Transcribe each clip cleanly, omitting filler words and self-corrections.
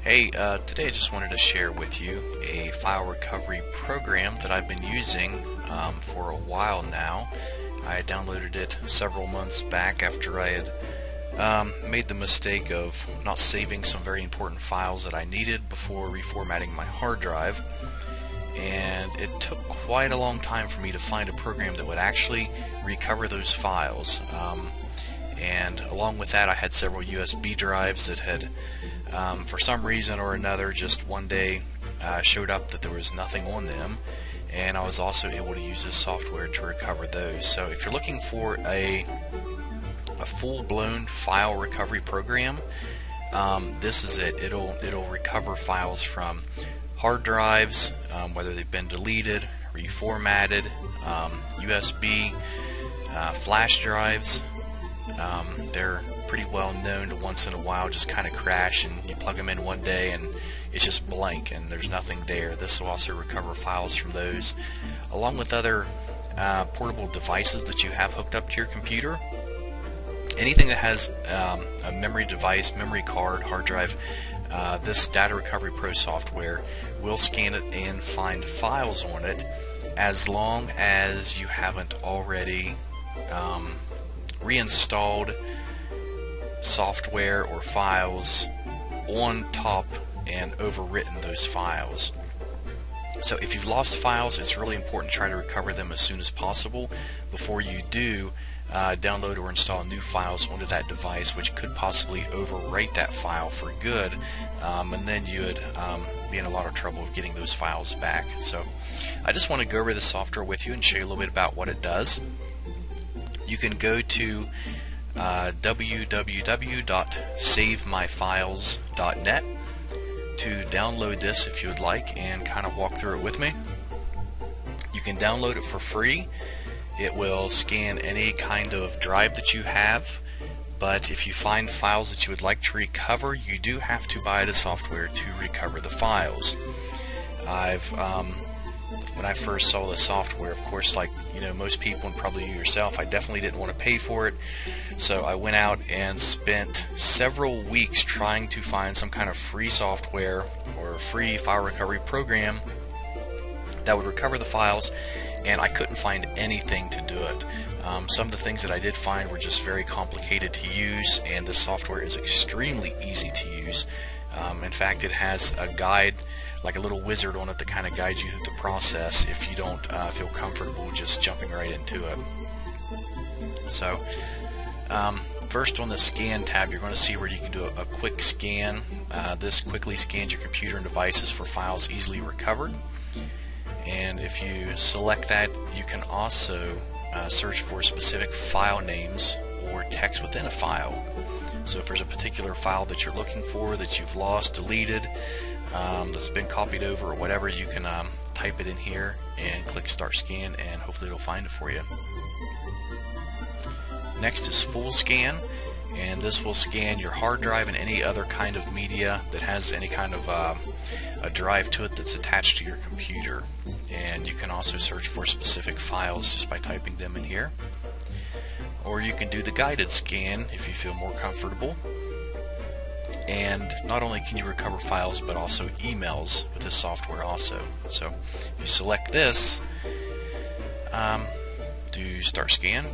Hey, today I just wanted to share with you a file recovery program that I've been using for a while now. I downloaded it several months back after I had made the mistake of not saving some very important files that I needed before reformatting my hard drive. And it took quite a long time for me to find a program that would actually recover those files. And along with that, I had several USB drives that had for some reason or another just one day showed up that there was nothing on them, and I was also able to use this software to recover those. So if you're looking for a full-blown file recovery program, this is it. It'll recover files from hard drives, whether they've been deleted, reformatted, USB, flash drives. They're pretty well known to once in a while just kind of crash, and you plug them in one day and it's just blank and there's nothing there. This will also recover files from those, along with other portable devices that you have hooked up to your computer. Anything that has a memory device, memory card, hard drive, this Data Recovery Pro software will scan it and find files on it, as long as you haven't already reinstalled software or files on top and overwritten those files. So if you've lost files, it's really important to try to recover them as soon as possible before you do download or install new files onto that device, which could possibly overwrite that file for good, and then you would be in a lot of trouble of getting those files back. So I just want to go over the software with you and show you a little bit about what it does. You can go to www.savemyfiles.net to download this if you would like and kind of walk through it with me. You can download it for free. It will scan any kind of drive that you have, but if you find files that you would like to recover, you do have to buy the software to recover the files. When I first saw the software, of course, like most people and probably you yourself, I definitely didn't want to pay for it. So I went out and spent several weeks trying to find some kind of free software or free file recovery program that would recover the files, and I couldn't find anything to do it. Some of the things that I did find were just very complicated to use, and the software is extremely easy to use. In fact, it has a guide, like a little wizard on it, that kind of guides you through the process if you don't feel comfortable just jumping right into it. So first, on the scan tab, you're going to see where you can do a quick scan. This quickly scans your computer and devices for files easily recovered, and if you select that, you can also search for specific file names or text within a file. So if there's a particular file that you're looking for that you've lost, deleted, that's been copied over or whatever, you can type it in here and click Start Scan, and hopefully it'll find it for you. Next is Full Scan, and this will scan your hard drive and any other kind of media that has any kind of a drive to it that's attached to your computer. And you can also search for specific files just by typing them in here. Or you can do the guided scan if you feel more comfortable. And not only can you recover files, but also emails with this software also. So if you select this, do Start Scan.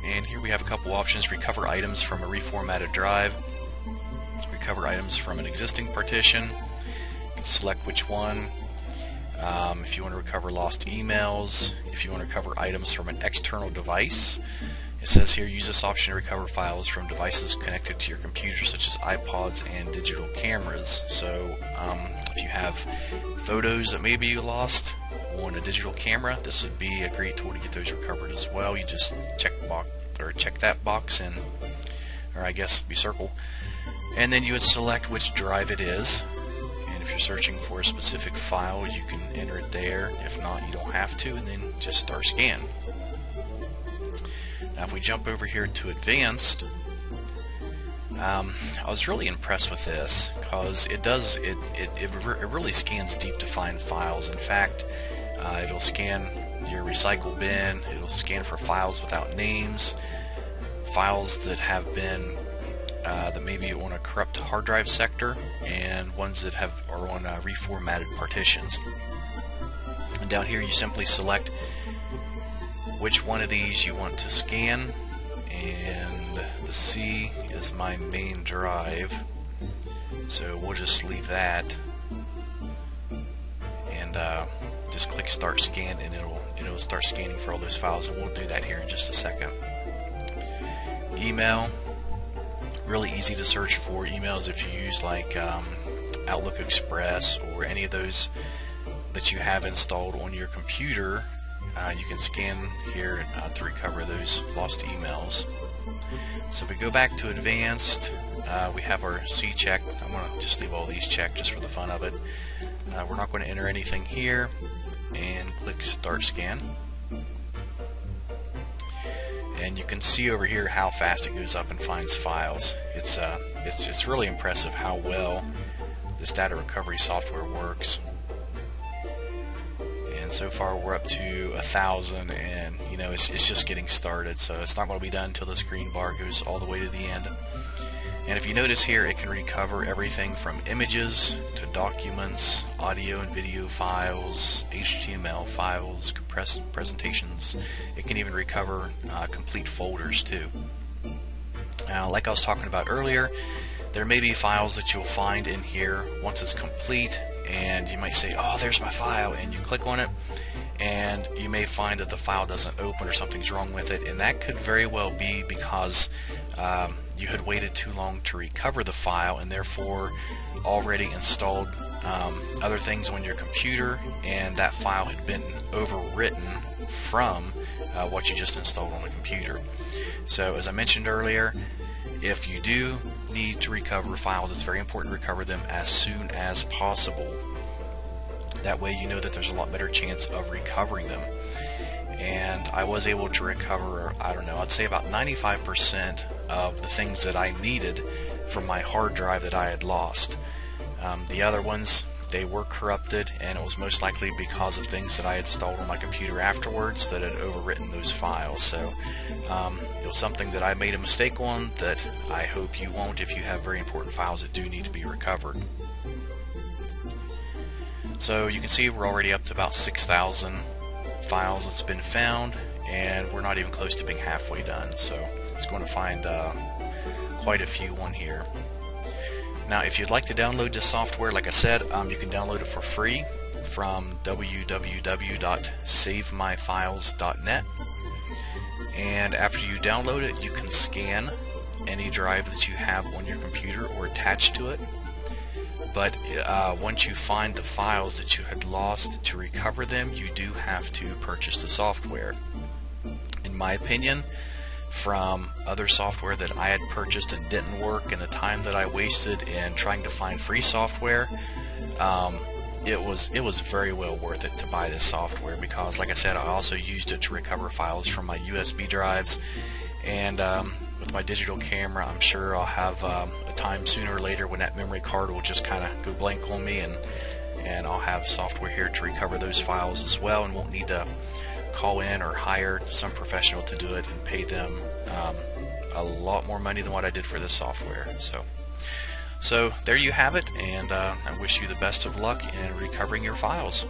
And here we have a couple options: recover items from a reformatted drive, recover items from an existing partition. You can select which one. If you want to recover lost emails, if you want to recover items from an external device, it says here, use this option to recover files from devices connected to your computer, such as iPods and digital cameras. So if you have photos that maybe you lost on a digital camera, this would be a great tool to get those recovered as well. You just check that box, and, or I guess be circle, and then you would select which drive it is. If you're searching for a specific file, you can enter it there. If not, you don't have to, and then just Start Scan. Now if we jump over here to Advanced, I was really impressed with this because it really scans deep to find files. In fact, it'll scan your recycle bin, it'll scan for files without names, files that have been that may be on a corrupt hard drive sector, and ones that are on reformatted partitions. And down here you simply select which one of these you want to scan, and the C is my main drive, so we'll just leave that, and just click Start Scan, and it'll start scanning for all those files, and we'll do that here in just a second. Email, really easy to search for emails if you use like Outlook Express or any of those that you have installed on your computer. You can scan here to recover those lost emails. So if we go back to Advanced, we have our C checked. I'm going to just leave all these checked just for the fun of it. We're not going to enter anything here, and click Start Scan. And you can see over here how fast it goes up and finds files. It's really impressive how well this data recovery software works. And so far we're up to 1,000, and you know it's just getting started, so it's not going to be done until this green bar goes all the way to the end. And if you notice here, it can recover everything from images to documents, audio and video files, HTML files, compressed presentations. It can even recover complete folders too. Now, like I was talking about earlier, there may be files that you'll find in here once it's complete, and you might say, oh, there's my file, and you click on it, and you may find that the file doesn't open or something's wrong with it, and that could very well be because you had waited too long to recover the file, and therefore already installed other things on your computer, and that file had been overwritten from what you just installed on the computer. So as I mentioned earlier, if you do need to recover files, it's very important to recover them as soon as possible. That way you know that there's a lot better chance of recovering them. And I was able to recover, I don't know, I'd say about 95% of the things that I needed from my hard drive that I had lost. The other ones, they were corrupted, and it was most likely because of things that I had installed on my computer afterwards that had overwritten those files. So it was something that I made a mistake on that I hope you won't if you have very important files that do need to be recovered. So you can see we're already up to about 6,000 files that's been found, and we're not even close to being halfway done, so it's going to find quite a few on here. Now if you'd like to download this software, like I said, you can download it for free from www.savemyfiles.net, and after you download it, you can scan any drive that you have on your computer or attach to it. But once you find the files that you had lost, to recover them, you do have to purchase the software. In my opinion, from other software that I had purchased and didn't work, and the time that I wasted in trying to find free software, it was very well worth it to buy this software, because like I said, I also used it to recover files from my USB drives, and with my digital camera, I'm sure I'll have a time sooner or later when that memory card will just kind of go blank on me, and I'll have software here to recover those files as well, and won't need to call in or hire some professional to do it and pay them a lot more money than what I did for this software. So there you have it, and I wish you the best of luck in recovering your files.